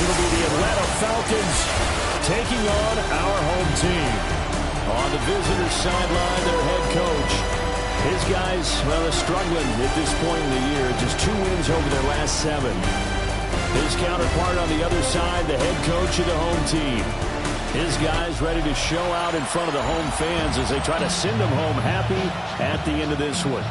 it'll be the Atlanta Falcons taking on our home team. On the visitor sideline, their head coach. His guys, well, they're struggling at this point in the year. Just 2 wins over their last 7. His counterpart on the other side, the head coach of the home team. His guys ready to show out in front of the home fans as they try to send them home happy at the end of this one.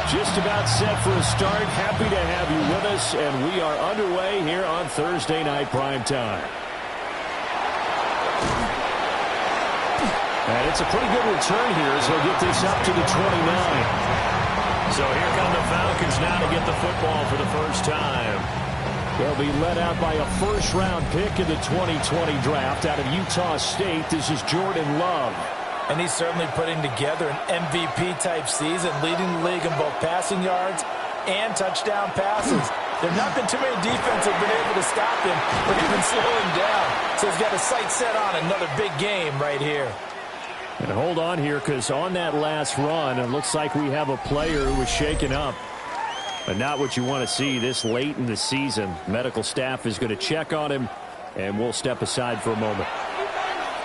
Just about set for a start. Happy to have you with us, and we are underway here on Thursday Night Primetime. And it's a pretty good return here as he'll get this up to the 29. So here come the Falcons now to get the football for the first time. They'll be led out by a first-round pick in the 2020 draft out of Utah State. This is Jordan Love. And he's certainly putting together an MVP-type season, leading the league in both passing yards and touchdown passes. There have not been too many defenses that have been able to stop him or even slow him down. So he's got his sights set on another big game right here. And hold on here, because on that last run, it looks like we have a player who was shaken up. But not what you want to see this late in the season. Medical staff is going to check on him, and we'll step aside for a moment.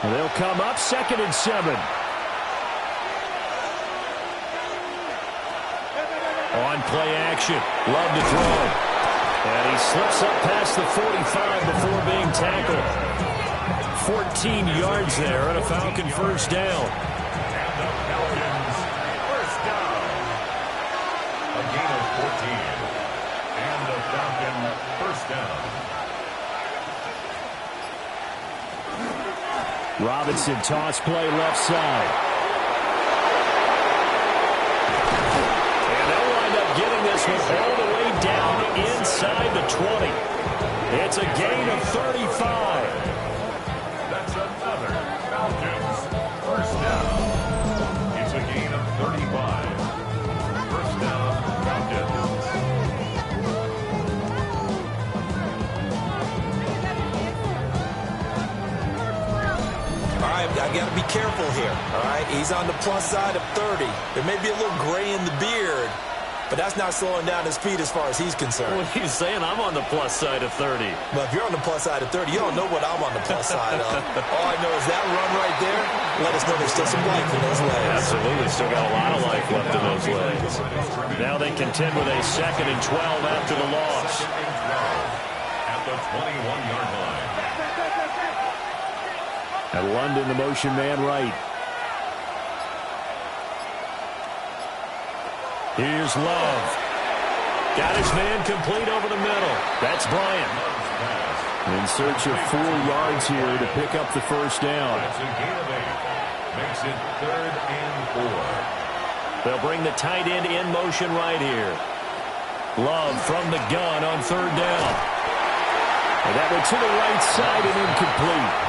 And they'll come up 2nd and 7. On play action. Love to throw. And he slips up past the 45 before being tackled. 14 yards there and a Falcon first down. And the Falcons first down. A gain of 14. And the Falcon first down. Robinson toss play left side. And they'll wind up getting this one all the way down inside the 20. It's a gain of 35. That's another Falcons first down. It's a gain of 35. First down, Falcons. All right, I got to be careful here, all right? He's on the plus side of 30. There may be a little gray in the beard, but that's not slowing down his speed as far as he's concerned. What are you saying? I'm on the plus side of 30. But if you're on the plus side of 30, you don't know what I'm on the plus side of. All I know is that run right there, let us know there's still some life in those legs. Absolutely. Still got a lot of life left in those legs. Now they contend with a 2nd and 12 after the loss. At the 21-yard line. And London, the motion man right. Here's Love. Got his man complete over the middle. That's Bryant. In search of 4 yards here to pick up the first down. That's a gain of 8. Makes it 3rd and 4. They'll bring the tight end in motion right here. Love from the gun on 3rd down. And that went to the right side and incomplete.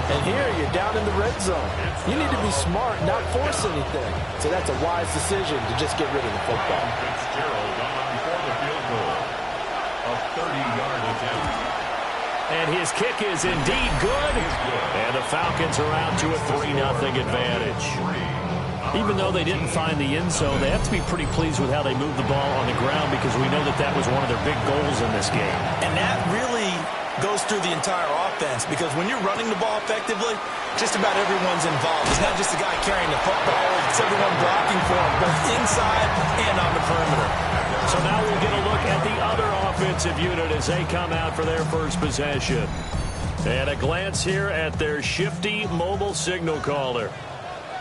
And here you're down in the red zone. You need to be smart, not force anything. So that's a wise decision to just get rid of the football. Fitzgerald on for the field goal. A 30-yard attempt. And his kick is indeed good. And the Falcons are out to a 3-0 advantage. Even though they didn't find the end zone, they have to be pretty pleased with how they moved the ball on the ground, because we know that that was one of their big goals in this game. And that really goes through the entire offense, because when you're running the ball effectively, just about everyone's involved. It's not just the guy carrying the football. It's everyone blocking for him, both inside and on the perimeter. So now we'll get a look at the other offensive unit as they come out for their first possession. And a glance here at their shifty mobile signal caller.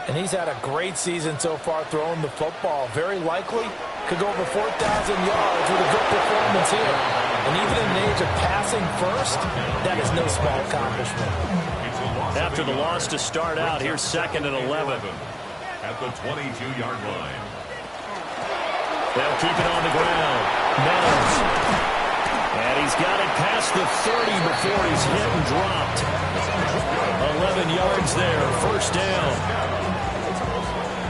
And he's had a great season so far throwing the football. Very likely could go over 4,000 yards with a good performance here. And even in the age of passing first, that is no small accomplishment. After the loss to start out, here's 2nd and 11. At the 22-yard line. They'll keep it on the ground. Meadows. And he's got it past the 30 before he's hit and dropped. 11 yards there, first down.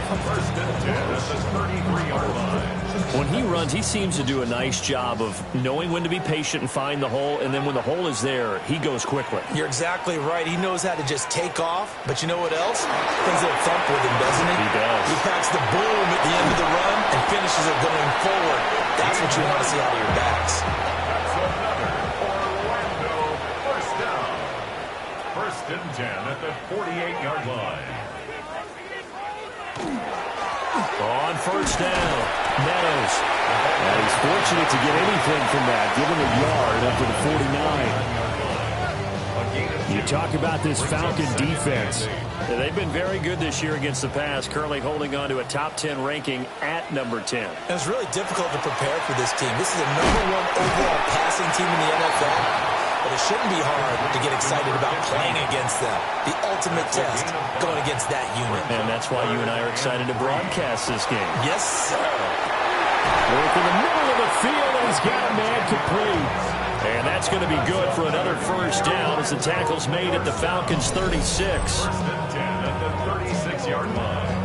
First and 10 at the 33-yard line. When he runs, he seems to do a nice job of knowing when to be patient and find the hole, and then when the hole is there, he goes quickly. You're exactly right. He knows how to just take off, but you know what else? Things that thump with him, doesn't he? He pushes it going forward. That's what you want to see out of your backs. That's another Orlando first down. First and 10 at the 48-yard line. On first down, Meadows. And he's fortunate to get anything from that. Give him a yard up to the 49. You talk about this Falcon defense. They've been very good this year against the pass, currently holding on to a top 10 ranking at number 10. And it's really difficult to prepare for this team. This is the #1 overall passing team in the NFL. But it shouldn't be hard to get excited about playing against them. The ultimate test going against that unit. And that's why you and I are excited to broadcast this game. Yes, sir. Work in the middle of the field, and he's got a man complete. And that's going to be good for another first down as the tackle's made at the Falcons' 36. First and 10 at the 36-yard line.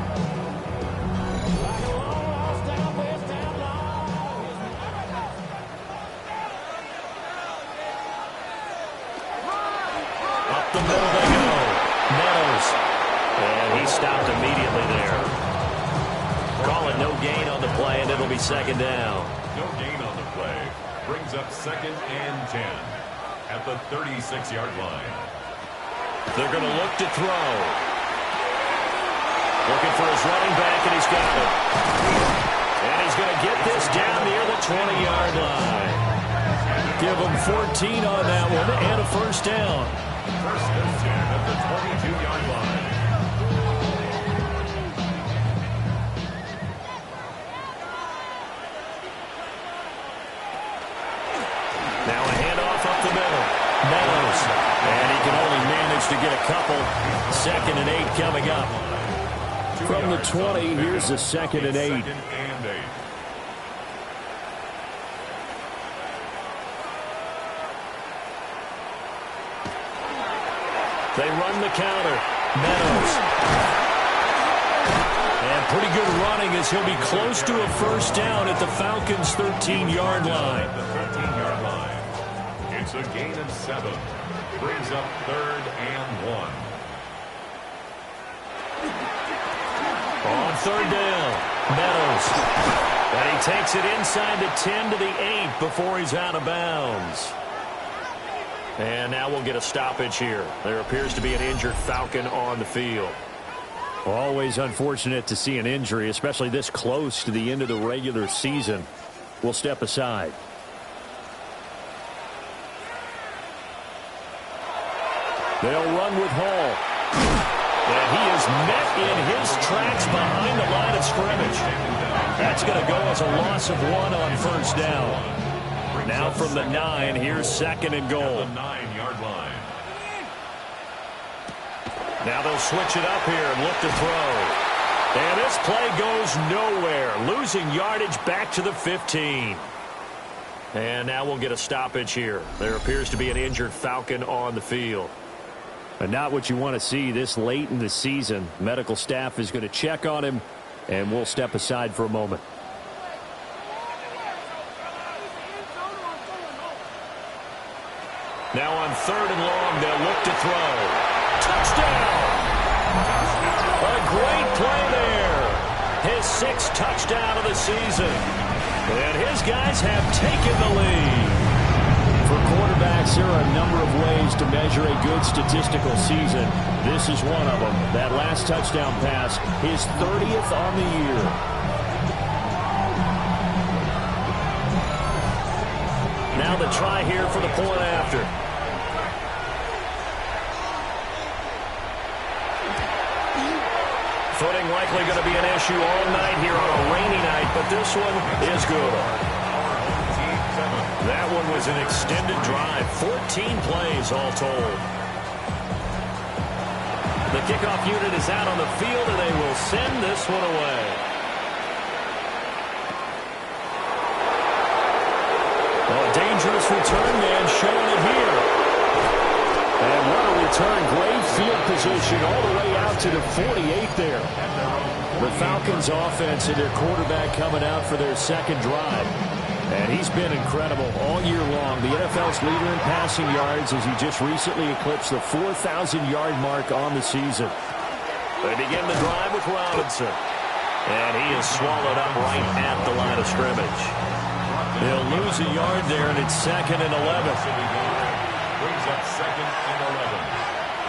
Up the middle they go. Meadows. And he stopped immediately there. Call it no gain on the play, and it'll be second down. No gain on the play. Brings up second and 10 at the 36-yard line. They're going to look to throw. Looking for his running back, and he's got it. And he's going to get this down near the 20-yard line. Give him 14 on that one and a first down. First and 10 at the 22-yard line. Now a handoff up the middle. Meadows. And he can only manage to get a couple. Second and 8 coming up. From the 20, here's the second and 8. Second and 8. They run the counter. Meadows. And pretty good running as he'll be close to a first down at the Falcons' 13-yard line. The 13-yard line. It's a gain of 7. Brings up third and 1. On third down, Meadows. And he takes it inside the 10 to the 8 before he's out of bounds. And now we'll get a stoppage here. There appears to be an injured Falcon on the field. Always unfortunate to see an injury, especially this close to the end of the regular season. We'll step aside. They'll run with Hall. And he is met in his tracks behind the line of scrimmage. That's going to go as a loss of 1 on first down. Now from the 9, here's second and goal. The 9-yard line. Now they'll switch it up here and look to throw. And this play goes nowhere. Losing yardage back to the 15. And now we'll get a stoppage here. There appears to be an injured Falcon on the field. And not what you want to see this late in the season. Medical staff is going to check on him, and we'll step aside for a moment. Now on third and long, they'll look to throw. Touchdown! A great play there. His 6th touchdown of the season. And his guys have taken the lead. For quarterbacks, there are a number of ways to measure a good statistical season. This is one of them. That last touchdown pass, his 30th on the year. Now the try here for the point after. Footing likely going to be an issue all night here on a rainy night, but this one is good. That one was an extended drive, 14 plays all told. The kickoff unit is out on the field, and they will send this one away. A dangerous return man showing it here. And what a return. Great field position all the way out to the 48 there. The Falcons offense and their quarterback coming out for their second drive. And he's been incredible all year long. The NFL's leader in passing yards as he just recently eclipsed the 4,000-yard mark on the season. They begin the drive with Robinson. And he is swallowed up right at the line of scrimmage. They'll lose a yard there, and it's 2nd and 11. Brings up 2nd and 11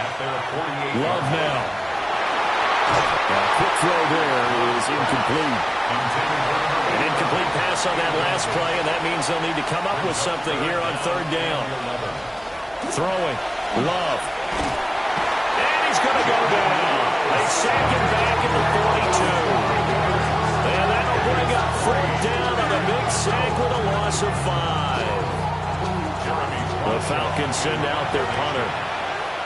at their 48. Love now. A quick throw there is incomplete. An incomplete pass on that last play, and that means they'll need to come up with something here on 3rd down. Throwing. Love. And he's going to go down. They sack him back at the 42. And that'll bring up Frank down on a big sack with a loss of 5. The Falcons send out their punter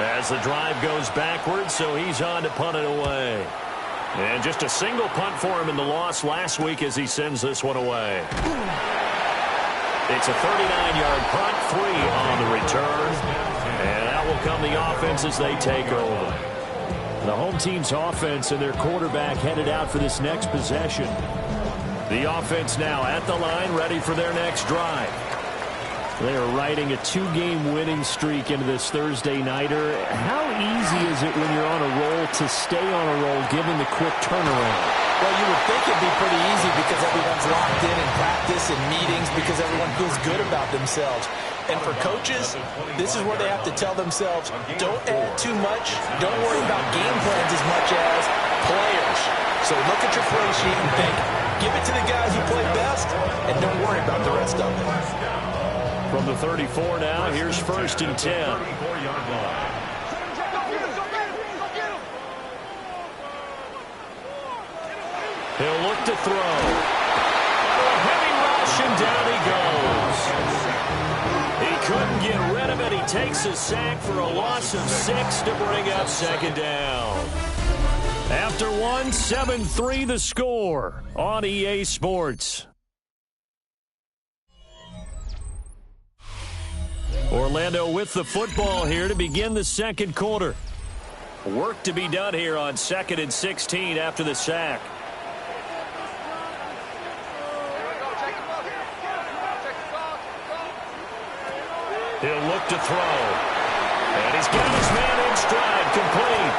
as the drive goes backwards, so he's on to punt it away. And just a single punt for him in the loss last week as he sends this one away. It's a 39-yard punt, 3 on the return. And out will come the offense as they take over. The home team's offense and their quarterback headed out for this next possession. The offense now at the line, ready for their next drive. They are riding a 2-game winning streak into this Thursday nighter. How easy is it when you're on a roll to stay on a roll given the quick turnaround? Well, you would think it'd be pretty easy because everyone's locked in practice and meetings because everyone feels good about themselves. And for coaches, this is where they have to tell themselves, don't add too much, don't worry about game plans as much as players. So look at your play sheet and think, give it to the guys who play best, and don't worry about the rest of it. From the 34 now, here's 1st and 10. He'll look to throw. A heavy rush, and down he goes. He couldn't get rid of it. He takes a sack for a loss of 6 to bring up 2nd down. After 1, 7-3 the score on EA Sports. Orlando with the football here to begin the 2nd quarter. Work to be done here on 2nd and 16 after the sack. He'll look to throw. And he's got his man in stride, complete.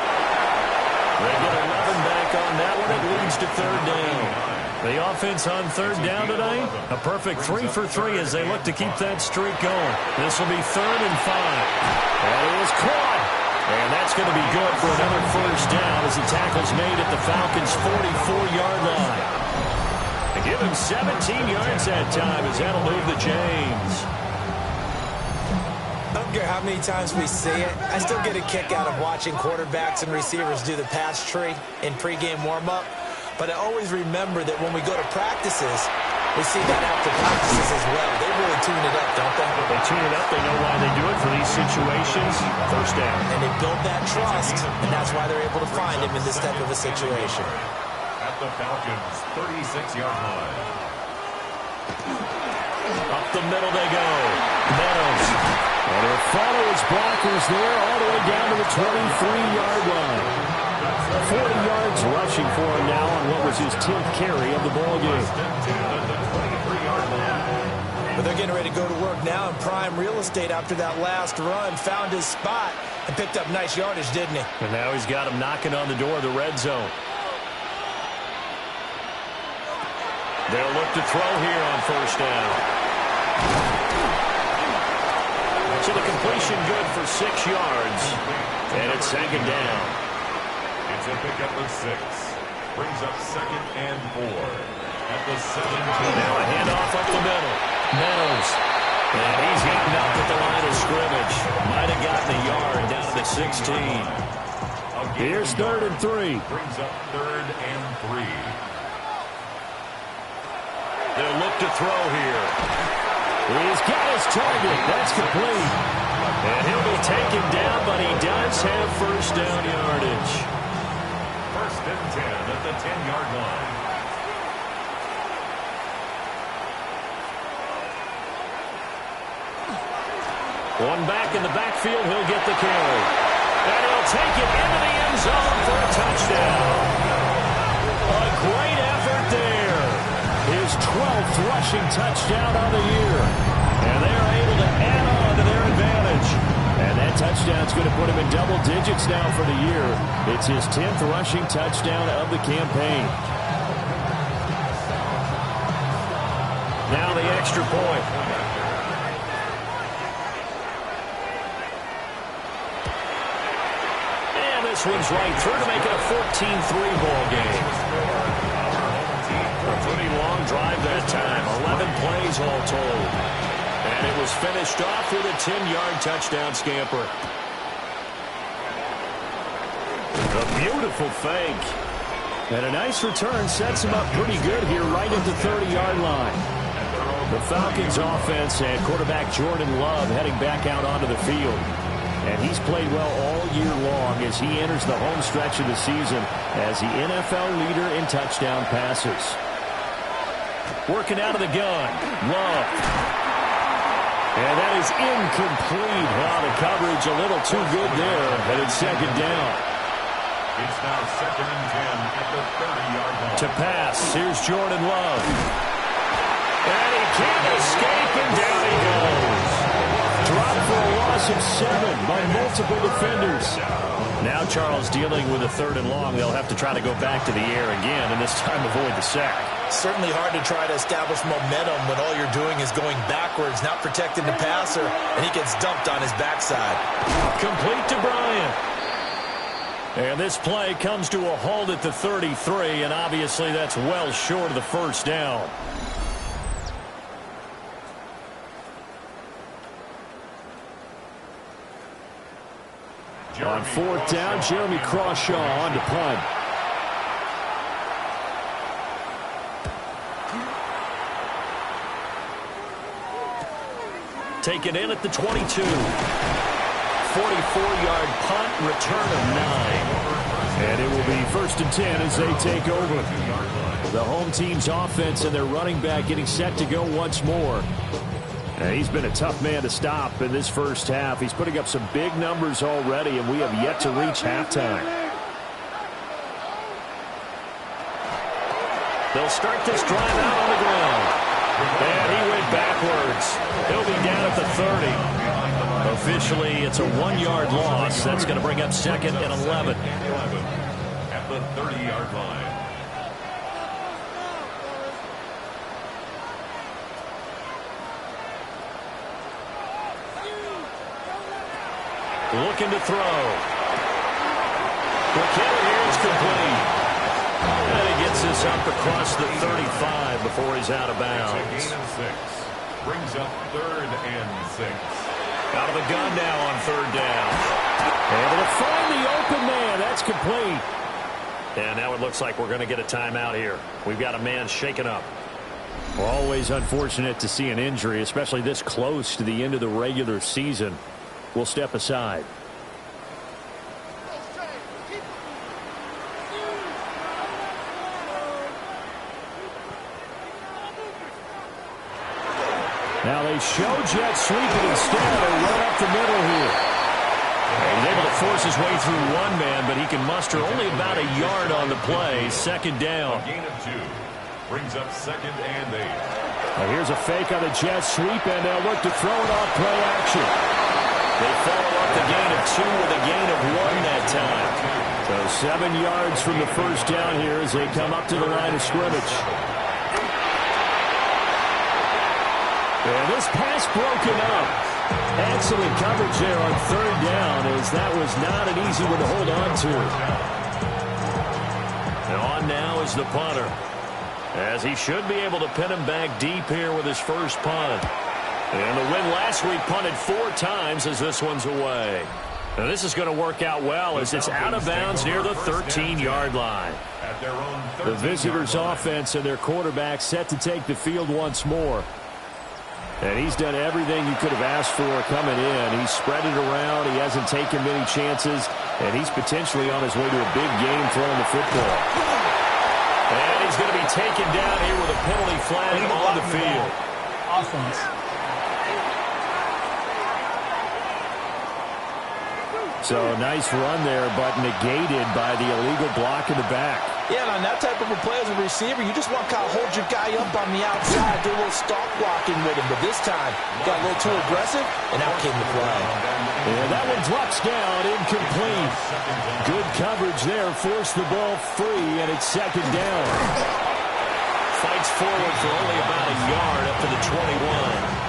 They get 11 back on that one. It leads to 3rd down. The offense on 3rd down tonight, a perfect 3 for 3 as they look to keep that streak going. This will be 3rd and 5. And it is caught. And that's going to be good for another 1st down as the tackle's made at the Falcons' 44-yard line. And give him 17 yards that time as that'll move the chains. I don't care how many times we see it. I still get a kick out of watching quarterbacks and receivers do the pass tree in pregame warm-up. But I always remember that when we go to practices, we see that after practices as well. They really tune it up, don't they? They tune it up. They know why they do it for these situations. 1st down. And they build that trust, and that's why they're able to find him in this type of a situation. At the Falcons' 36-yard line. Up the middle they go. Meadows. And he'll follow his blockers there all the way down to the 23-yard line. 40 yards rushing for him now on what was his 10th carry of the ball game. But they're getting ready to go to work now in prime real estate after that last run. Found his spot and picked up nice yardage, didn't he? And now he's got him knocking on the door of the red zone. They'll look to throw here on 1st down. So the completion good for 6 yards. And it's 2nd down. It's a pickup of 6. Brings up 2nd and 4. At the 17. Now a handoff up the middle. Meadows. And he's eaten up at the line of scrimmage. Might have gotten a yard down to 16. Here's 3rd and 3. Brings up 3rd and 3. They'll look to throw here. He's got his target. That's complete. And he'll be taken down, but he does have 1st down yardage. 1st and 10 at the 10-yard line. One back in the backfield, he'll get the carry. And he'll take it into the end zone for a touchdown. A great effort there. His 12th rushing touchdown on the year. And they are able to add on to their advantage. And that touchdown's going to put him in double digits now for the year. It's his 10th rushing touchdown of the campaign. extra point. And this one's right through to make it a 14-3 ball game. A pretty long drive that time. 11 plays all told. And it was finished off with a 10-yard touchdown scamper. A beautiful fake. And a nice return sets him up pretty good here right at the 30-yard line. The Falcons offense and quarterback Jordan Love heading back out onto the field. And he's played well all year long as he enters the home stretch of the season as the NFL leader in touchdown passes. Working out of the gun. Love. And that is incomplete. Wow, the coverage a little too good there. And it's second down. It's now 2nd and 10 at the 30-yard line. To pass, here's Jordan Love. And he can't escape, and down he goes. Dropped for a loss of 7 by multiple defenders. Now Charles dealing with a 3rd and long. They'll have to try to go back to the air again, and this time avoid the sack. Certainly hard to try to establish momentum when all you're doing is going backwards, not protecting the passer, and he gets dumped on his backside. Complete to Bryant. And this play comes to a halt at the 33, and obviously that's well short of the first down. On 4th down, Jeremy Crawshaw on to punt. Taken in at the 22. 44-yard punt, return of 9. And it will be 1st and 10 as they take over. The home team's offense and their running back getting set to go once more. And he's been a tough man to stop in this first half. He's putting up some big numbers already, and we have yet to reach halftime. They'll start this drive out on the ground. And he went backwards. He'll be down at the 30. Officially, it's a 1-yard loss. That's going to bring up 2nd and 11. At the 30-yard line. Looking to throw. The kill here is complete. And he gets this up across the 35 before he's out of bounds. It's a gain of 6. Brings up 3rd and 6. Out of the gun now on 3rd down. Able to find the open man. That's complete. And now it looks like we're going to get a timeout here. We've got a man shaken up. We're always unfortunate to see an injury, especially this close to the end of the regular season. We'll step aside. Now they show jet sweeping instead. They run up the middle here. He's able to force his way through one man, but he can muster only about a yard on the play. 2nd down. A gain of 2. Brings up 2nd and 8. Now here's a fake on the jet sweep, and they'll look to throw it off play action. They follow up the gain of 2 with a gain of 1 that time. So 7 yards from the first down here as they come up to the line of scrimmage. And this pass broken up. Excellent coverage there on 3rd down as that was not an easy one to hold on to. And on now is the punter, as he should be able to pin him back deep here with his first punt. And the win last week punted 4 times as this one's away. Now this is going to work out well as it's out of bounds near the 13-yard line. The visitors' offense and their quarterback set to take the field once more. And he's done everything you could have asked for coming in. He's spread it around. He hasn't taken many chances. And he's potentially on his way to a big game throwing the football. And he's going to be taken down here with a penalty flag on the field. Offense. So a nice run there, but negated by the illegal block in the back. Yeah, and on that type of a play as a receiver, you just want to kind of hold your guy up on the outside, do a little stalk blocking with him. But this time, got a little too aggressive, and out came the flag. And that one drops down, incomplete. Good coverage there, forced the ball free, and it's 2nd down. fights forward for only about a yard up to the 21.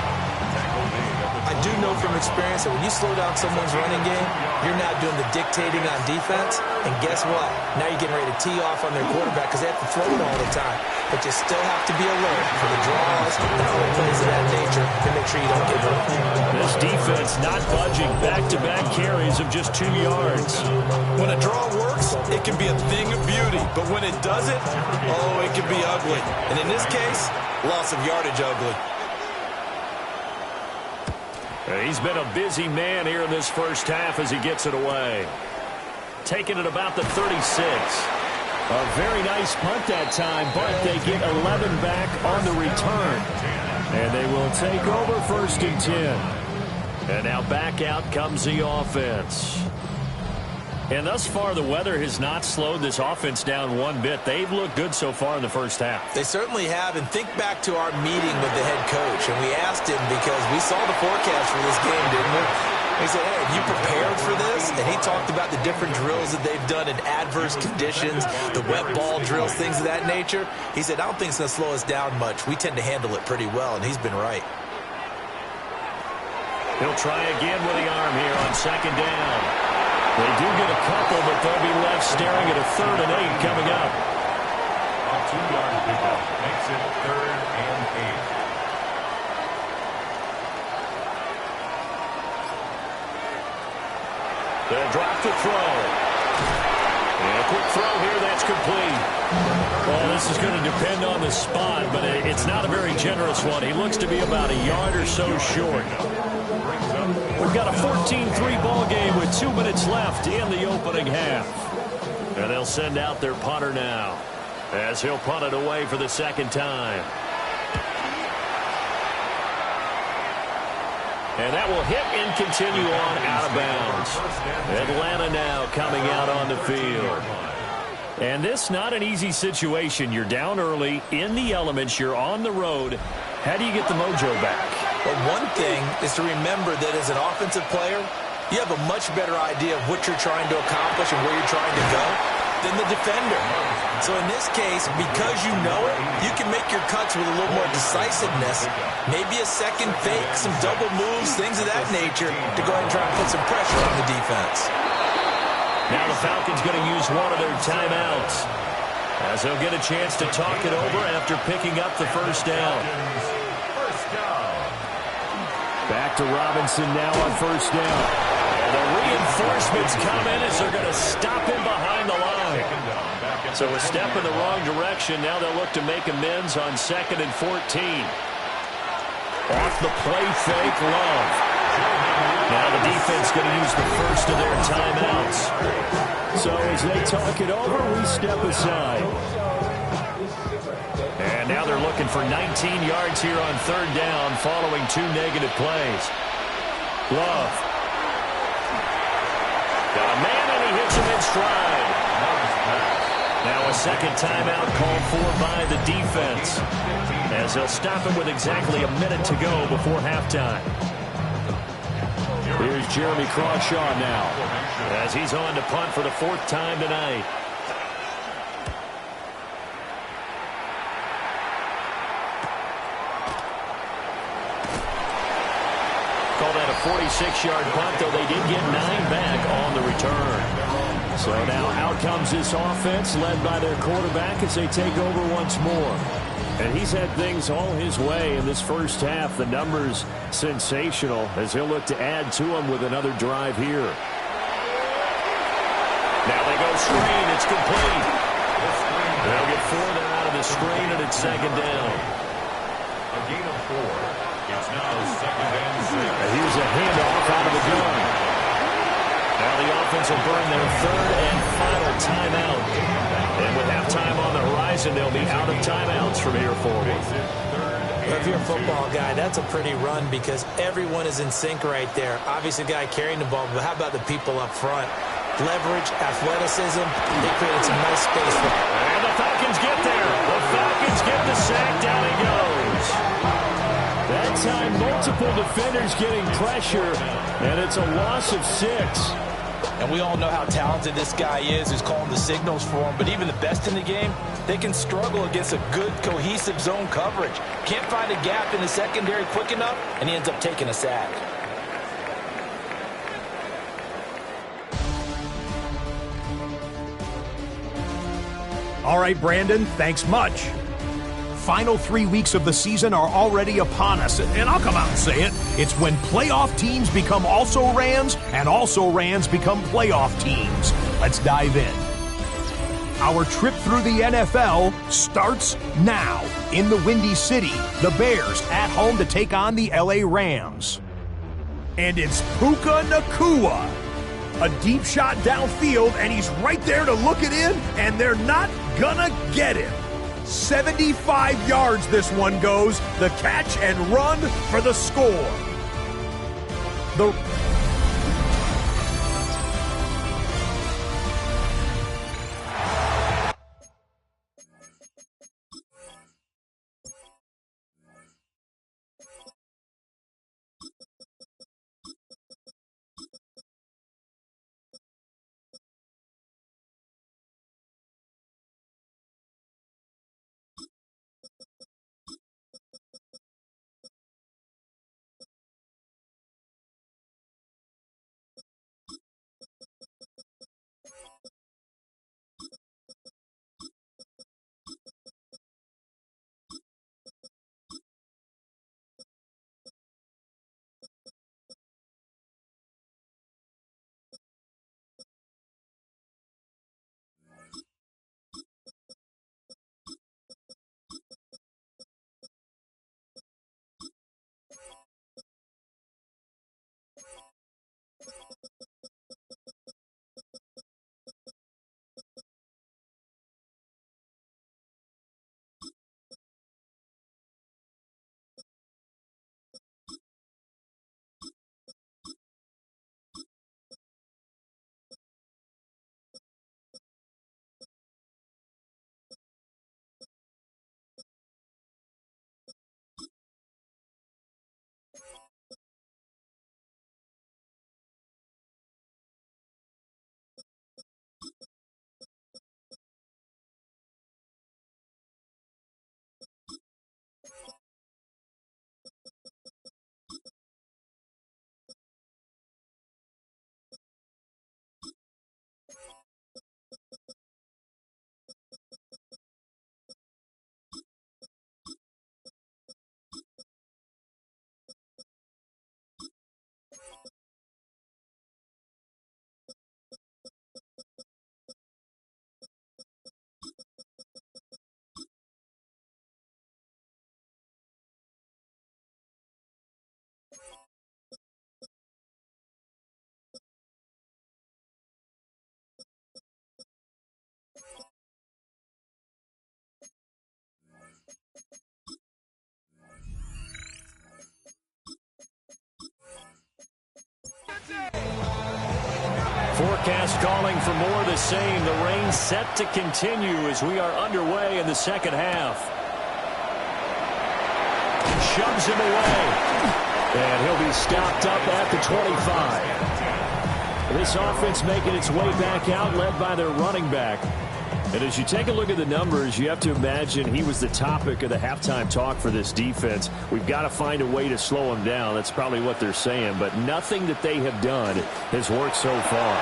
I do know from experience that when you slow down someone's running game, you're now doing the dictating on defense. And guess what? Now you're getting ready to tee off on their quarterback because they have to throw it all the time. But you still have to be alert for the draws and other plays of that nature to make sure you don't get hurt. This defense not budging. Back-to-back carries of just 2 yards. When a draw works, it can be a thing of beauty. But when it doesn't, oh, it can be ugly. And in this case, loss of yardage ugly. He's been a busy man here in this first half as he gets it away. Taking it about the 36. A very nice punt that time, but they get 11 back on the return. And they will take over 1st and 10. And now back out comes the offense. And thus far, the weather has not slowed this offense down one bit. They've looked good so far in the first half. They certainly have. And think back to our meeting with the head coach. And we asked him because we saw the forecast for this game, didn't we? He said, hey, have you prepared for this? And he talked about the different drills that they've done in adverse conditions, the wet ball drills, things of that nature. He said, I don't think it's going to slow us down much. We tend to handle it pretty well, and he's been right. He'll try again with the arm here on 2nd down. They do get a couple, but they'll be left staring at a 3rd and 8 coming up. A 2-yard pickup makes it 3rd and 8. They'll drop the throw. And a quick throw here, that's complete. Well, this is going to depend on the spot, but it's not a very generous one. He looks to be about a yard or so short. We've got a 14-3 ball game with 2 minutes left in the opening half. And they'll send out their punter now as he'll punt it away for the 2nd time. And that will hit and continue on out of bounds. Atlanta now coming out on the field. And this not an easy situation. You're down early, in the elements, you're on the road. How do you get the mojo back? Well, one thing is to remember that as an offensive player, you have a much better idea of what you're trying to accomplish and where you're trying to go than the defender. So in this case, because you know it, you can make your cuts with a little more decisiveness. Maybe a second fake, some double moves, things of that nature to go ahead and try and put some pressure on the defense. Now the Falcons going to use one of their timeouts as they'll get a chance to talk it over after picking up the 1st down. Back to Robinson now on 1st down. And the reinforcements come in as they're going to stop him behind the line. So a step in the wrong direction. Now they'll look to make amends on 2nd and 14. Off the play fake, Love. Now the defense going to use the first of their timeouts. So as they talk it over, we step aside. And now they're looking for 19 yards here on 3rd down following 2 negative plays. Love. Got a man and he hits him in stride. Now a 2nd timeout called for by the defense as they'll stop him with exactly a minute to go before halftime. Here's Jeremy Crawshaw now as he's on to punt for the 4th time tonight. Call that a 46-yard punt, though they did get 9 back on the return. So now out comes this offense led by their quarterback as they take over once more. And he's had things all his way in this first half. The numbers sensational as he'll look to add to them with another drive here. Now they go screen. It's complete. They'll get 4 there out of the screen, and it's 2nd down. A gain of 4. It's now 2nd and 6. And here's a handoff out of the gun. Now the offense will burn their 3rd and final timeout. And with halftime on the horizon, they'll be out of timeouts from here forward. If you're a football guy, that's a pretty run because everyone is in sync right there. Obviously, the guy carrying the ball, but how about the people up front? Leverage, athleticism, they created some nice space for them. And the Falcons get there. The Falcons get the sack. Down he goes. That time, multiple defenders getting pressure, and it's a loss of 6. And we all know how talented this guy is, who's calling the signals for him. But even the best in the game, they can struggle against a good, cohesive zone coverage. Can't find a gap in the secondary quick enough, and he ends up taking a sack. All right, Brandon, thanks much. Final 3 weeks of the season are already upon us, and I'll come out and say it. It's when playoff teams become also-rans, and also-rans become playoff teams. Let's dive in. Our trip through the NFL starts now. In the Windy City, the Bears at home to take on the LA Rams. And it's Puka Nacua. A deep shot downfield, and he's right there to look it in, and they're not gonna get him. 75 yards this one goes. The catch and run for the score. Forecast calling for more of the same. The rain set to continue as we are underway in the second half. Shoves him away. And he'll be stopped up at the 25. This offense making its way back out, led by their running back. And as you take a look at the numbers, you have to imagine he was the topic of the halftime talk for this defense. We've got to find a way to slow him down. That's probably what they're saying. But nothing that they have done has worked so far.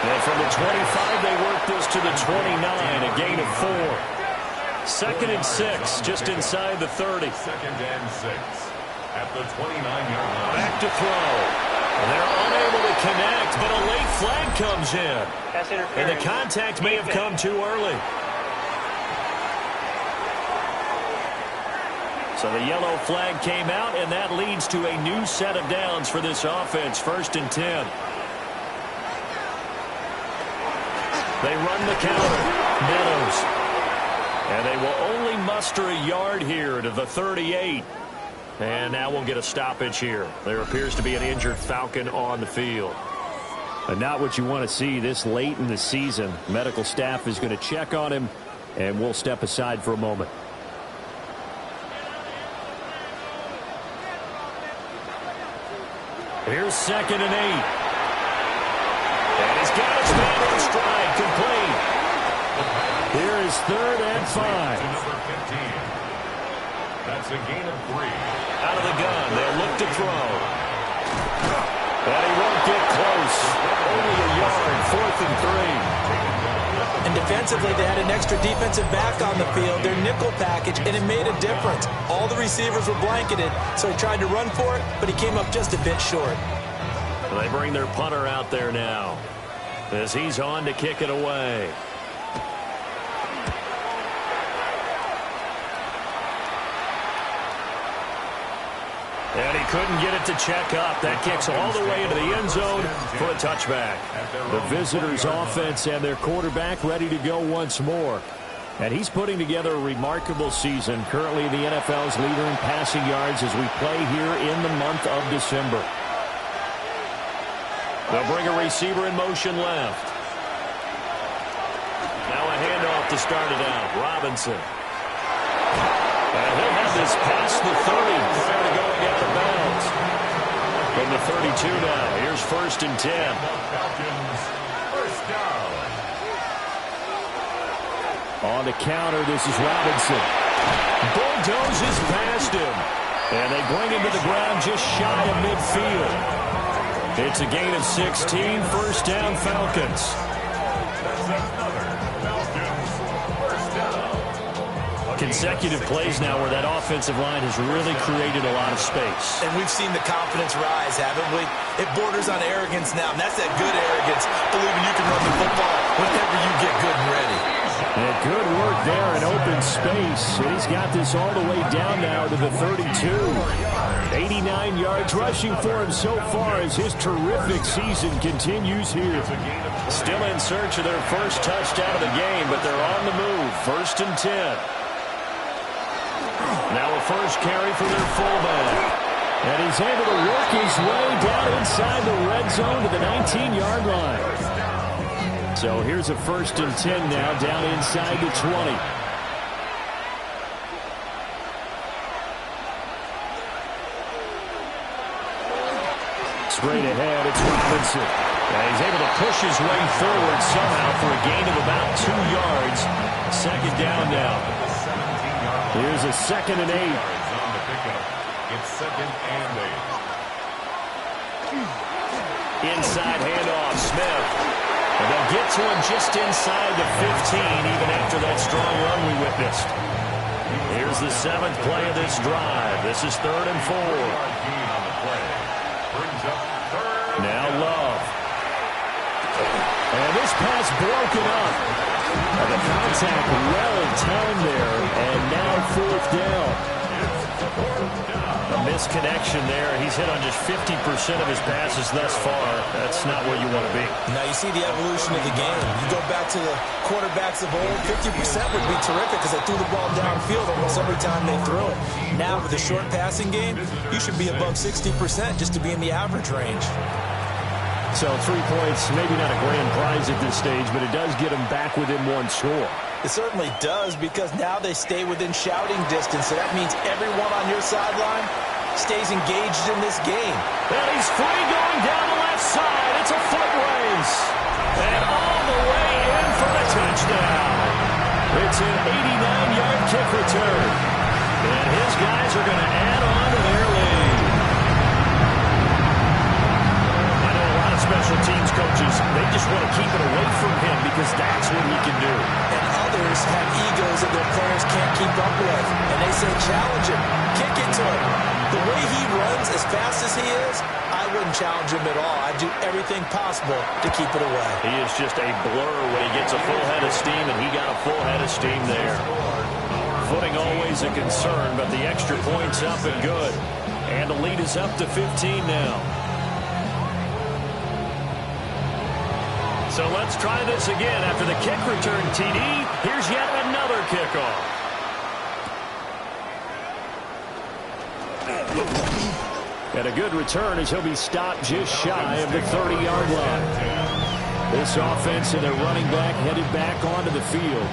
And from the 25, they work this to the 29, a gain of 4. 2nd and 6, just inside the 30. 2nd and 6 at the 29-yard line. Back to throw. They're unable to connect, but a late flag comes in. And the contact may have come too early. So the yellow flag came out, and that leads to a new set of downs for this offense. 1st and 10. They run the counter. Meadows. And they will only muster a yard here to the 38. And now we'll get a stoppage here. There appears to be an injured Falcon on the field. And not what you want to see this late in the season. Medical staff is going to check on him, and we'll step aside for a moment. Here's 2nd and 8. And he's got his man in stride, complete. is 3rd and 5. Number 15. That's a gain of 3. Out of the gun, they'll look to throw. And he won't get close. Only a yard, 4th and 3. And defensively, they had an extra defensive back on the field, their nickel package, and it made a difference. All the receivers were blanketed, so he tried to run for it, but he came up just a bit short. They bring their punter out there now as he's on to kick it away. And he couldn't get it to check up. That kicks all the way into the end zone for a touchback. The visitors' offense and their quarterback ready to go once more. And he's putting together a remarkable season. Currently the NFL's leader in passing yards as we play here in the month of December. They'll bring a receiver in motion left. Now a handoff to start it out. Robinson. And he'll have this past the 30 prior to going out of bounds. From the 32 now. Here's 1st and 10. Falcons, first down. On the counter, this is Robinson. Bulldozes past him. And they bring him to the ground just shy of midfield. It's a gain of 16, 1st down Falcons. That's another Falcons, first down. Consecutive plays now where that offensive line has really created a lot of space. And we've seen the confidence rise, haven't we? It borders on arrogance now, and that's that good arrogance, believing you can run the football whenever you get good and ready. And good work there in open space. And he's got this all the way down now to the 32. 89 yards rushing for him so far as his terrific season continues here. Still in search of their first touchdown of the game, but they're on the move. 1st and 10. Now a first carry for their fullback. And he's able to work his way down inside the red zone to the 19-yard line. So here's a 1st and 10 now down inside the 20. Straight ahead, it's Robinson. And he's able to push his way forward somehow for a gain of about 2 yards. 2nd down now. Here's a 2nd and 8. On the pickup. It's 2nd and 8. Inside handoff, Smith. And they'll get to him just inside the 15, even after that strong run we witnessed. Here's the 7th play of this drive. This is 3rd and 4. Now Love. And this pass broken up. And the contact well timed there. And now 4th down. A misconnection there. He's hit on just 50% of his passes thus far. That's not where you want to be. Now you see the evolution of the game. You go back to the quarterbacks of old, 50% would be terrific because they threw the ball downfield almost every time they threw it. Now with the short passing game, you should be above 60% just to be in the average range. So 3 points, maybe not a grand prize at this stage, but it does get them back within 1 score. It certainly does, because now they stay within shouting distance, so that means everyone on your sideline stays engaged in this game. And he's free going down the left side. It's a foot race. And all the way in for the touchdown. It's an 89-yard kick return. And his guys are going to add on to their lead. I know a lot of special teams coaches, they just want to keep it away from him because that's what he can do. And others have egos that their players can't keep up with. And they say, challenge him, kick it to him. The way he runs as fast as he is, I wouldn't challenge him at all. I'd do everything possible to keep it away. He is just a blur when he gets a full head of steam, and he got a full head of steam there. Footing always a concern, but the extra point's up and good. And the lead is up to 15 now. So let's try this again. After the kick return, TD, here's yet another kickoff. And a good return as he'll be stopped just shy of the 30-yard line. This offense and their running back headed back onto the field.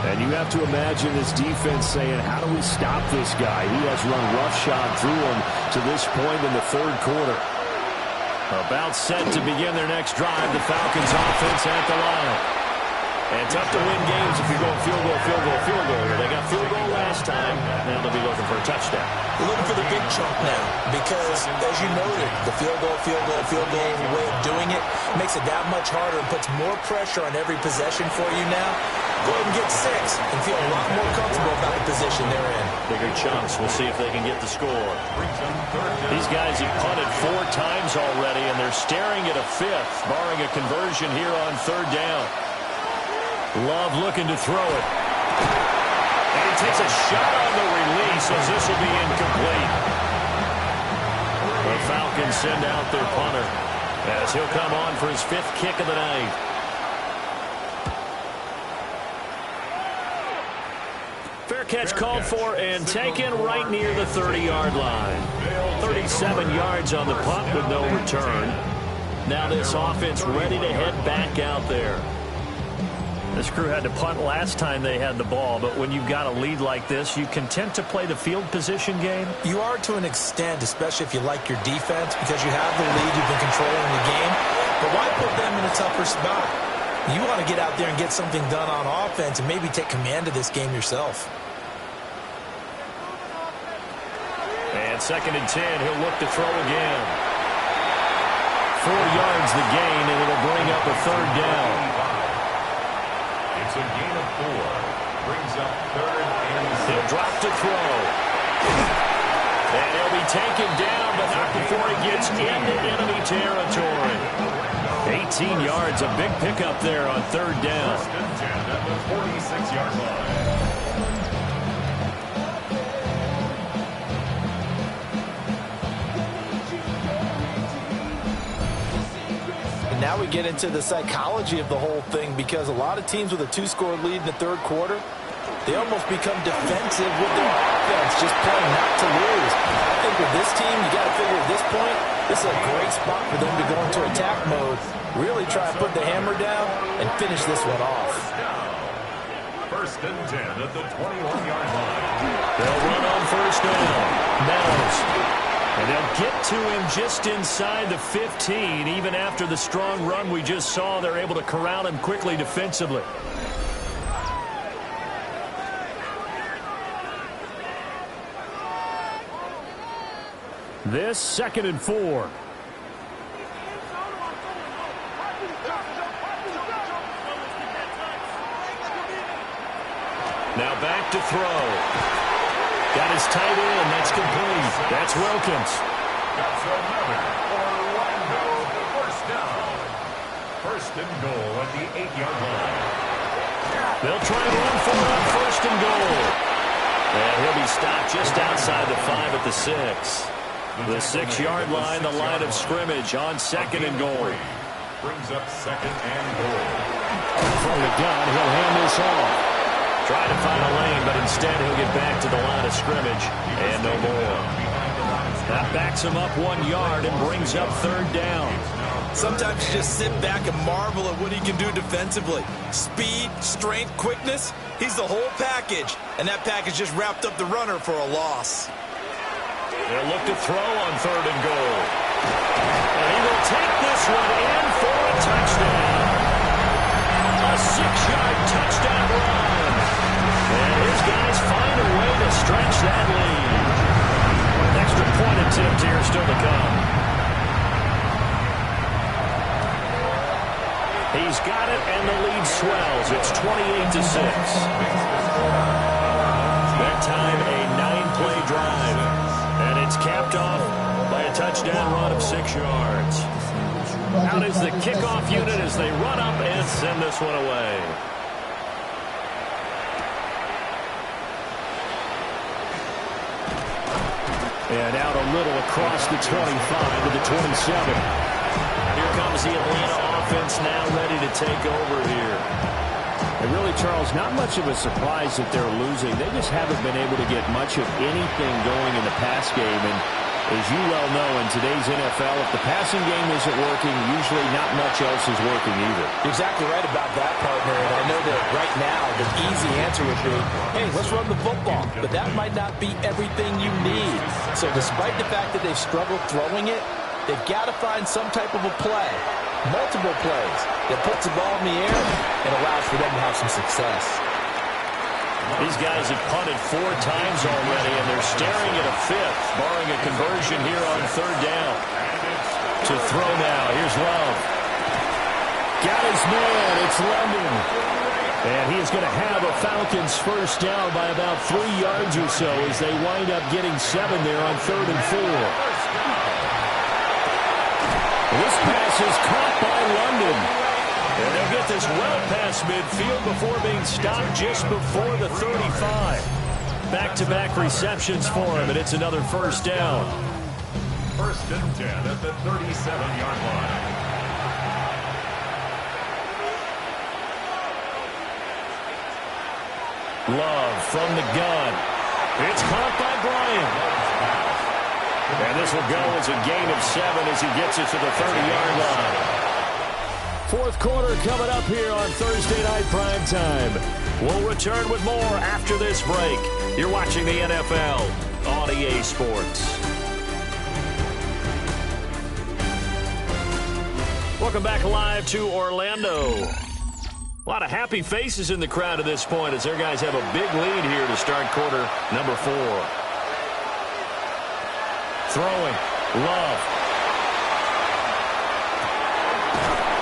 And you have to imagine this defense saying, how do we stop this guy? He has run roughshod through him to this point in the 3rd quarter. About set to begin their next drive, the Falcons offense at the line. And tough to win games if you're going field goal, field goal, field goal. They got field goal last time. Now they'll be looking for a touchdown. They're looking for the big chunk now because, as you noted, the field goal way of doing it makes it that much harder and puts more pressure on every possession for you now. Go ahead and get 6 and feel a lot more comfortable about the position they're in. Bigger chunks. We'll see if they can get the score. These guys have punted 4 times already, and they're staring at a 5th, barring a conversion here on 3rd down. Love looking to throw it. And he takes a shot on the release as this will be incomplete. The Falcons send out their punter as he'll come on for his 5th kick of the night. Fair catch called for and taken right near the 30-yard line. 37 yards on the punt with no return. Now this offense ready to head back out there. This crew had to punt last time they had the ball, but when you've got a lead like this, you content to play the field position game? You are to an extent, especially if you like your defense, because you have the lead, you've been controlling the game. But why put them in a tougher spot? You want to get out there and get something done on offense and maybe take command of this game yourself. And 2nd and 10, he'll look to throw again. 4 yards the gain, and it'll bring up a 3rd down. It's a gain of 4. Brings up 3rd and 6. He'll drop to throw. And he'll be taken down, but not before he gets into enemy territory. 18 yards, a big pickup there on 3rd down. 1st and 10 at the 46-yard line. Now we get into the psychology of the whole thing, because a lot of teams with a 2-score lead in the 3rd quarter, they almost become defensive with their offense, just playing not to lose. I think with this team, you got to figure at this point, this is a great spot for them to go into attack mode, really try to put the hammer down and finish this one off. 1st and 10 at the 21-yard line. They'll run on 1st down. Meadows. And they'll get to him just inside the 15. Even after the strong run we just saw, they're able to corral him quickly defensively. This 2nd and 4. Now back to throw. Got his tight end. That's complete. That's Wilkins. That's another Orlando 1st down. 1st and goal at the 8-yard line. They'll try and run for it on 1st and goal. And he'll be stopped just outside the 5 at the 6. The 6-yard line, the line of scrimmage on 2nd and goal. Brings up 2nd and goal. From the gun, he'll hand this off. Trying to find a lane, but instead he'll get back to the line of scrimmage and no more. That backs him up 1 yard and brings up 3rd down. Sometimes you just sit back and marvel at what he can do defensively. Speed, strength, quickness, he's the whole package. And that package just wrapped up the runner for a loss. They'll look to throw on 3rd and goal. And he will take this one in for a touchdown. A 6-yard touchdown run. And his guys find a way to stretch that lead. An extra point attempt here still to come. He's got it, and the lead swells. It's 28-6. That time, a 9-play drive. And it's capped off by a touchdown run of 6 yards. Out is the kickoff unit as they run up and send this one away. And out a little across the 25 to the 27. Here comes the Atlanta offense now ready to take over here. And really, Charles, not much of a surprise that they're losing. They just haven't been able to get much of anything going in the pass game. And as you well know, in today's NFL, if the passing game isn't working, usually not much else is working either. You're exactly right about that, partner. And I know that right now the easy answer would be, hey, let's run the football. But that might not be everything you need. So despite the fact that they've struggled throwing it, they've got to find some type of a play. multiple plays that puts the ball in the air and allows for them to have some success. These guys have punted 4 times already, and they're staring at a 5th, barring a conversion here on 3rd down. To throw now, here's Love. Got his man, it's London. And he is going to have a Falcons first down by about 3 yards or so as they wind up getting 7 there on 3rd and 4. This pass is caught by London. And they'll get this well past midfield before being stopped just before the 35. Back-to-back receptions for him, and it's another first down. 1st and 10 at the 37-yard line. Love from the gun. It's caught by Bryant. And this will go as a gain of 7 as he gets it to the 30-yard line. 4th quarter coming up here on Thursday Night Primetime. We'll return with more after this break. You're watching the NFL on EA Sports. Welcome back live to Orlando. A lot of happy faces in the crowd at this point as their guys have a big lead here to start quarter number 4. Throwing. Love.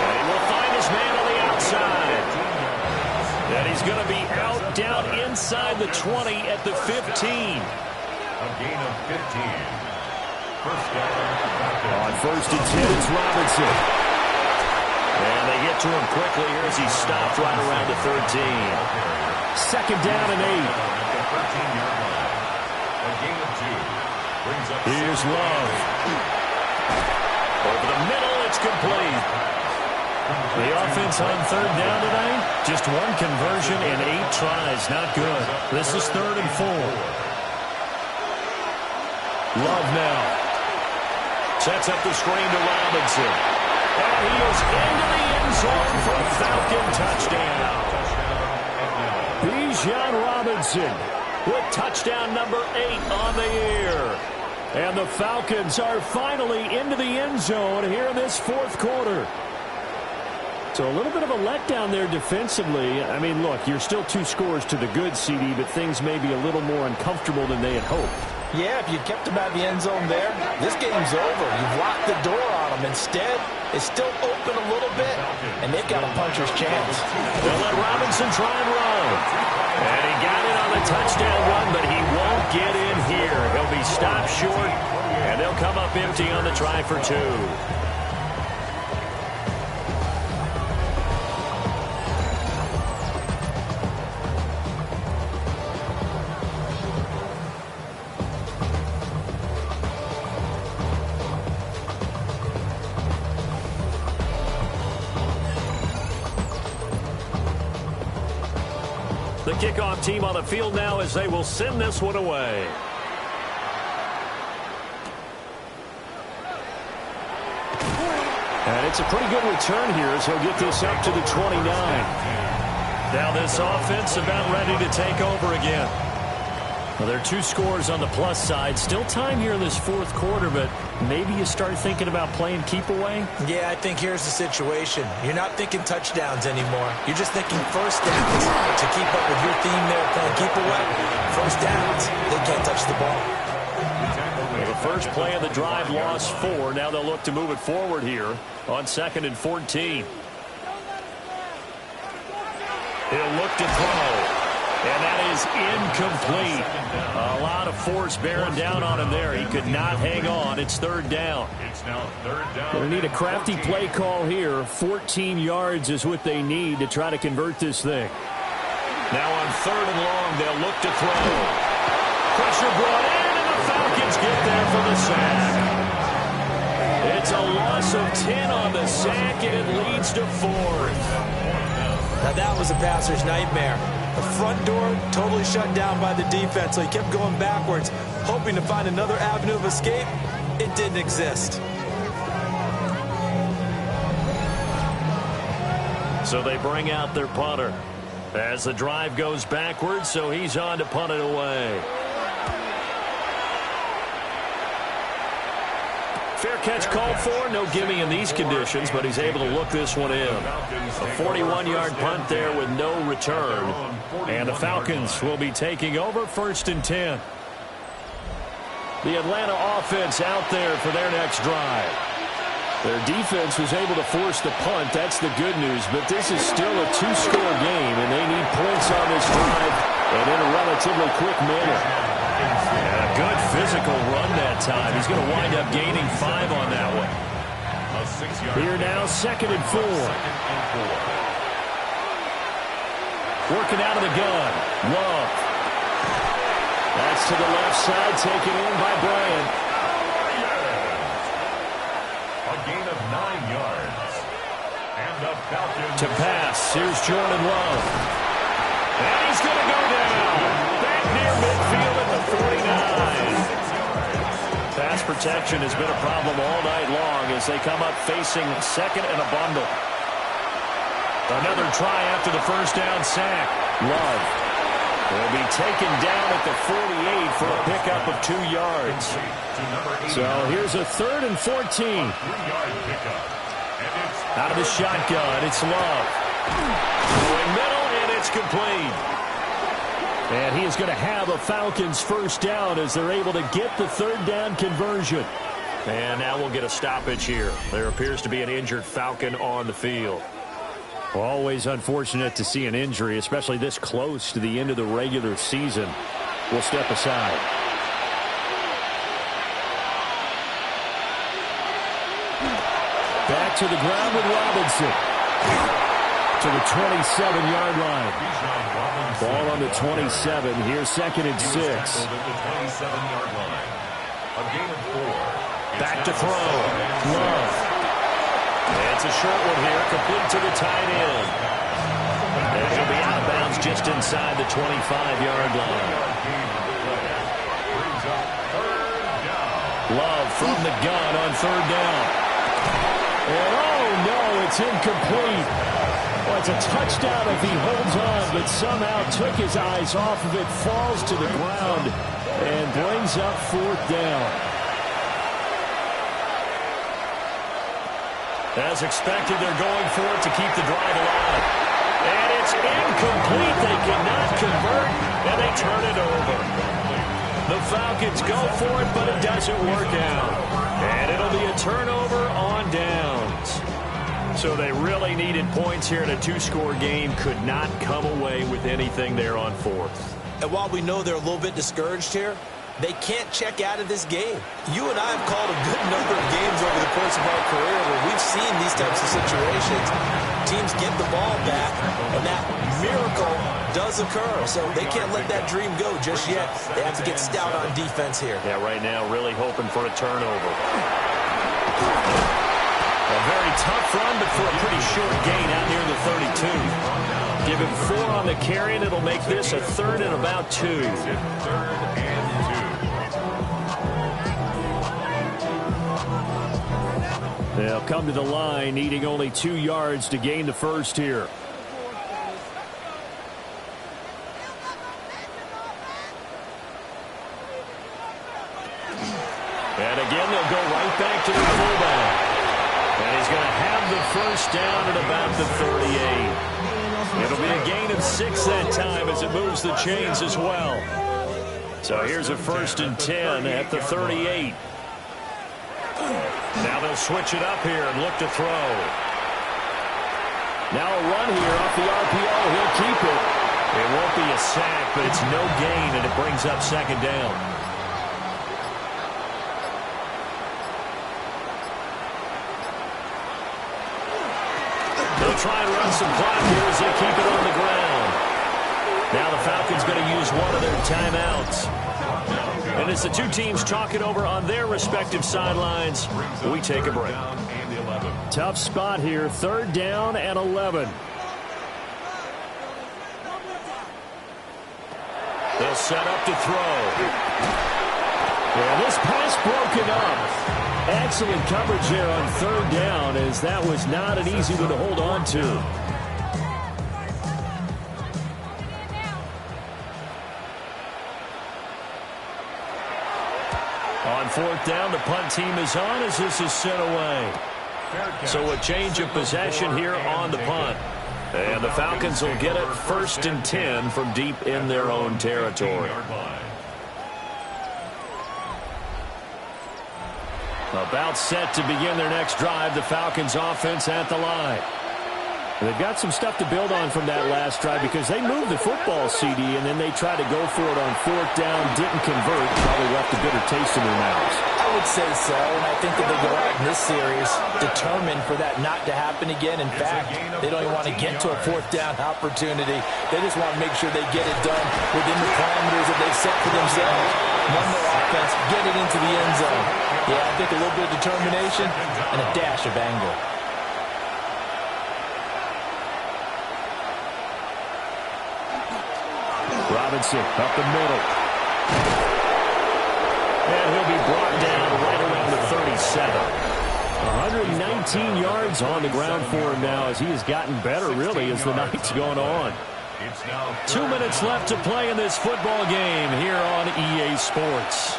And he will find his man on the outside. And he's going to be out down inside the 20 at the 15. A gain of 15. First down. On 1st and 10, it's Robinson. And they get to him quickly here as he stopped right around the 13. 2nd down and 8. A gain of 2. Here's Love. Over the middle, it's complete. The offense on 3rd down tonight, just 1 conversion and 8 tries. Not good. This is 3rd and 4. Love now. Sets up the screen to Robinson. And he is into the end zone for a Falcon touchdown. Bijan Robinson with touchdown number 8 on the year. And the Falcons are finally into the end zone here in this 4th quarter. So a little bit of a letdown there defensively. I mean, look, you're still 2 scores to the good, CD, but things may be a little more uncomfortable than they had hoped. Yeah, if you kept them at the end zone there, this game's over. You've locked the door on them. Instead, it's still open a little bit, and they've got a puncher's chance. They'll let Robinson try and run. And he got it on the touchdown run, but he won't get in here. He'll be stopped short, and they'll come up empty on the try for 2. The kickoff team on the field now as they will send this one away. And it's a pretty good return here as he'll get this up to the 29. Now this offense about ready to take over again. Well, there are 2 scores on the plus side. Still time here in this 4th quarter, but maybe you start thinking about playing keep away? Yeah, I think here's the situation. You're not thinking touchdowns anymore. You're just thinking first downs. To keep up with your theme there, playing keep away, first downs, they can't touch the ball. Well, the first play of the drive lost 4. Now they'll look to move it forward here on 2nd and 14. He'll look to throw. And that is incomplete. A lot of force bearing down on him there. He could not hang on. It's 3rd down. It's now 3rd down. They need a crafty play call here. 14 yards is what they need to try to convert this thing. Now on 3rd and long, they'll look to throw. Pressure brought in, and the Falcons get there for the sack. It's a loss of 10 on the sack, and it leads to 4th. Now that was a passer's nightmare. The front door totally shut down by the defense, so he kept going backwards, hoping to find another avenue of escape. It didn't exist. So they bring out their punter as the drive goes backwards, so he's on to punt it away. Fair catch called for. No gimme in these conditions, but he's able to look this one in. A 41-yard punt there with no return. And the Falcons will be taking over 1st and 10. The Atlanta offense out there for their next drive. Their defense was able to force the punt. That's the good news. But this is still a 2-score game, and they need points on this drive and in a relatively quick manner. And a good physical run that time. He's going to wind up gaining 5 on that one. Here now, 2nd and 4. Working out of the gun. Love. That's to the left side, taken in by Bryant. A gain of 9 yards. And the Falcons. To pass, here's Jordan Love. And he's going to go down. Back near midfield at the 49. Pass protection has been a problem all night long as they come up facing 2nd and a bundle. Another try after the first down sack. Love will be taken down at the 48 for a pickup of 2 yards. So here's a 3rd and 14. 3-yard pickup. Out of the shotgun, it's Love. Going middle, and it's complete. And he is going to have a Falcons first down as they're able to get the 3rd down conversion. And now we'll get a stoppage here. There appears to be an injured Falcon on the field. Well, always unfortunate to see an injury, especially this close to the end of the regular season. We'll step aside. Back to the ground with Robinson. To the 27-yard line. Ball on the 27. Here's 2nd and 6. Back to throw. Love. It's a short one here, complete to the tight end. And he'll be out of bounds just inside the 25-yard line. Love from the gun on 3rd down. And oh no, it's incomplete. Well, it's a touchdown if he holds on, but somehow took his eyes off of it, falls to the ground, and brings up 4th down. As expected, they're going for it to keep the drive alive. And it's incomplete. They cannot convert, and they turn it over. The Falcons go for it, but it doesn't work out. And it'll be a turnover on downs. So they really needed points here in a 2-score game. Could not come away with anything there on 4th. And while we know they're a little bit discouraged here, they can't check out of this game. You and I have called a good number of games over the course of our career where we've seen these types of situations. Teams get the ball back, and that miracle does occur. So they can't let that dream go just yet. They have to get stout on defense here. Yeah, right now really hoping for a turnover. A very tough run, but for a pretty short gain out near the 32. Give him 4 on the carry, and it'll make this a 3rd and about 2. 3rd and 2. They'll come to the line, needing only 2 yards to gain the first here. And again, they'll go right back to the fullback. And he's going to have the first down at about the 38. It'll be a gain of 6 that time as it moves the chains as well. So here's a 1st and 10 at the 38. Now they'll switch it up here and look to throw. Now a run here off the RPO. He'll keep it. It won't be a sack, but it's no gain, and it brings up 2nd down. They'll try and run some clock here as they keep it on the ground. Now the Falcons going to use one of their timeouts. And as the two teams talk it over on their respective sidelines, we take a break. Tough spot here, 3rd down and 11. They'll set up to throw. Yeah, this pass broken up. Excellent coverage there on 3rd down, as that was not an easy one to hold on to. On fourth down, the punt team is on as this is sent away. So a change of possession here on the punt. And the Falcons will get it 1st and 10 from deep in their own territory. About set to begin their next drive, the Falcons offense at the line. They've got some stuff to build on from that last drive because they moved the football, CD, and then they tried to go for it on fourth down, didn't convert, probably left a bitter taste in their mouths. I would say so, and I think that they go out in this series determined for that not to happen again. In fact, they don't even want to get to a fourth down opportunity. They just want to make sure they get it done within the parameters that they've set for themselves. Run their offense, get it into the end zone. Yeah, I think a little bit of determination and a dash of anger. Robinson up the middle. And he'll be brought down right around the 37. 119 yards on the ground for him now as he has gotten better, really, as the night's gone on. 2 minutes left to play in this football game here on EA Sports.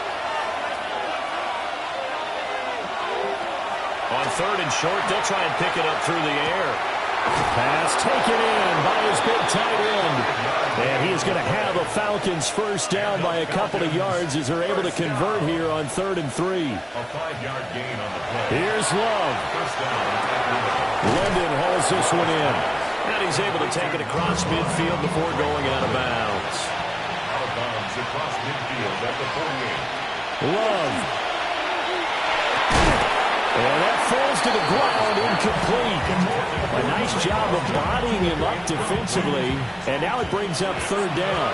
On 3rd and short, they'll try and pick it up through the air. Pass taken in by his big tight end. And he is going to have the Falcons first down by a couple of yards as they're able to convert here on 3rd and 3. A 5-yard gain on the play. Here's Love. First down. London hauls this one in. And he's able to take it across midfield before going out of bounds. Out of bounds across midfield at the 48. Love. And that falls to the ground, incomplete. A nice job of bodying him up defensively. And now it brings up 3rd down.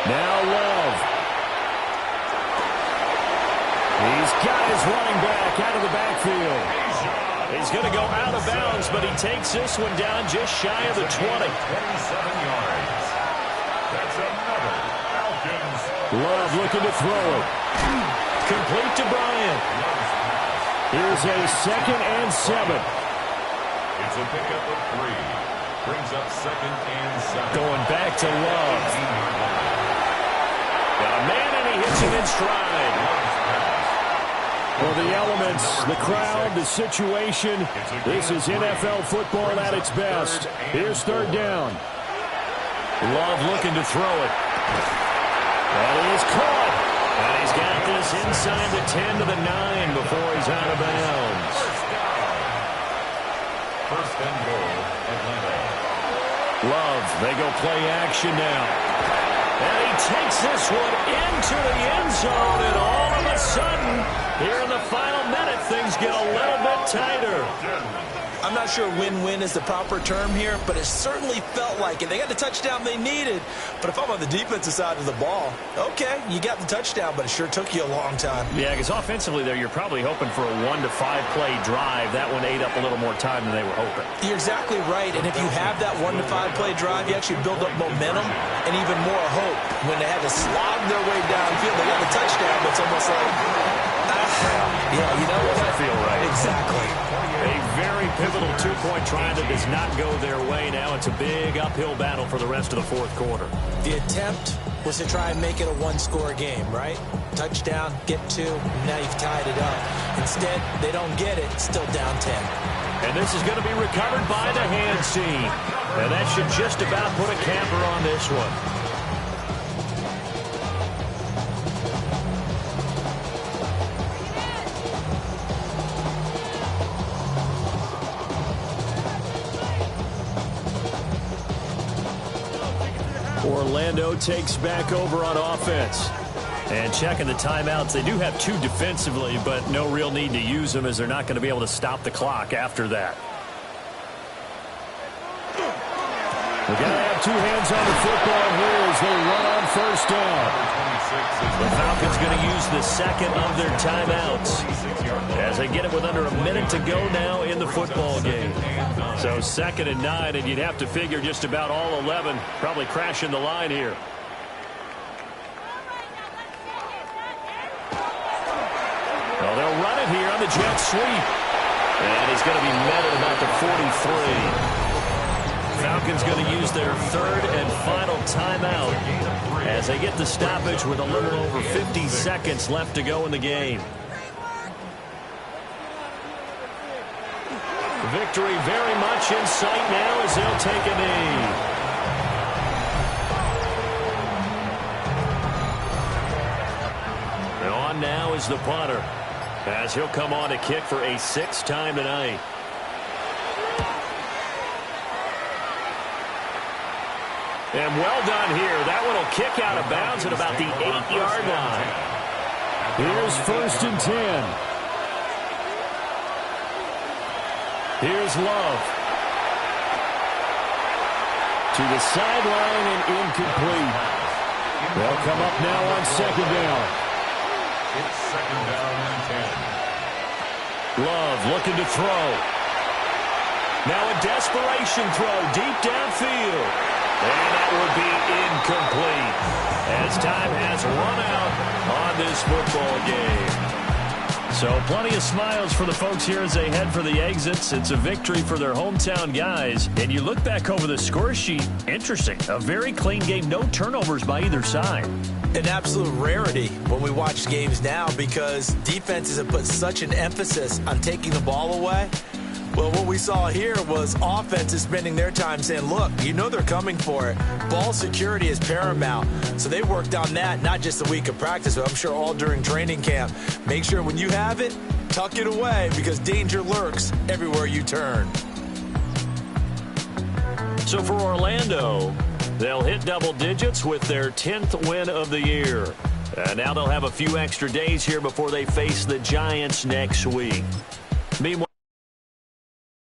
Now Love. He's got his running back out of the backfield. He's going to go out of bounds, but he takes this one down just shy of the 20. 27 yards. That's another Falcons. Love looking to throw it. Complete to Bryant. Here's a 2nd and 7. It's a pickup of 3. Brings up 2nd and 7. Going back to Love. Got a man and he hits him in stride. Well, the elements, the crowd, the situation, this is NFL football at its best. Here's 3rd down. Love looking to throw it. And he is caught. And he's got this inside the 10 to the 9 before he's out of bounds. First and goal, Atlanta. Love, they go play action now. And he takes this one into the end zone, and all of a sudden, here in the final minute, things get a little bit tighter. I'm not sure win-win is the proper term here, but it certainly felt like it. They got the touchdown they needed, but if I'm on the defensive side of the ball, okay, you got the touchdown, but it sure took you a long time. Yeah, because offensively there, you're probably hoping for a 1 to 5 play drive. That one ate up a little more time than they were hoping. You're exactly right, and if you have that 1 to 5 play drive, you actually build up momentum and even more hope. When they had to slog their way downfield, they got the touchdown, but it's almost like, yeah, you know what? Doesn't feel right. Exactly. A very pivotal 2-point try that does not go their way now. It's a big uphill battle for the rest of the 4th quarter. The attempt was to try and make it a 1-score game, right? Touchdown, get 2, now you've tied it up. Instead, they don't get it, still down 10. And this is going to be recovered by the hands team. And that should just about put a capper on this one. Orlando takes back over on offense. And checking the timeouts, they do have 2 defensively, but no real need to use them as they're not going to be able to stop the clock after that. We've got to have 2 hands on the football here as they run on first down. The Falcons going to use the 2nd of their timeouts as they get it with under a minute to go now in the football game. So 2nd and 9, and you'd have to figure just about all 11 probably crashing the line here. Well, they'll run it here on the jet sweep. And he's going to be met at about the 43. Falcons going to use their third and final timeout as they get the stoppage with a little over 50 seconds left to go in the game. Victory very much in sight now as they'll take a knee. And on now is the punter, as he'll come on to kick for a 6th time tonight. And well done here. That one will kick out of bounds at about the 8-yard line. Here's 1st and 10. Here's Love. To the sideline and incomplete. They'll come up now on 2nd down. It's 2nd down and 10. Love looking to throw. Now a desperation throw deep downfield. And that will be incomplete as time has run out on this football game. So plenty of smiles for the folks here as they head for the exits. It's a victory for their hometown guys. And you look back over the score sheet, interesting. A very clean game, no turnovers by either side. An absolute rarity when we watch games now because defenses have put such an emphasis on taking the ball away. Well, what we saw here was offenses spending their time saying, look, you know they're coming for it. Ball security is paramount. So they worked on that, not just a week of practice, but I'm sure all during training camp. Make sure when you have it, tuck it away because danger lurks everywhere you turn. So for Orlando, they'll hit double digits with their 10th win of the year. And now they'll have a few extra days here before they face the Giants next week. Meanwhile,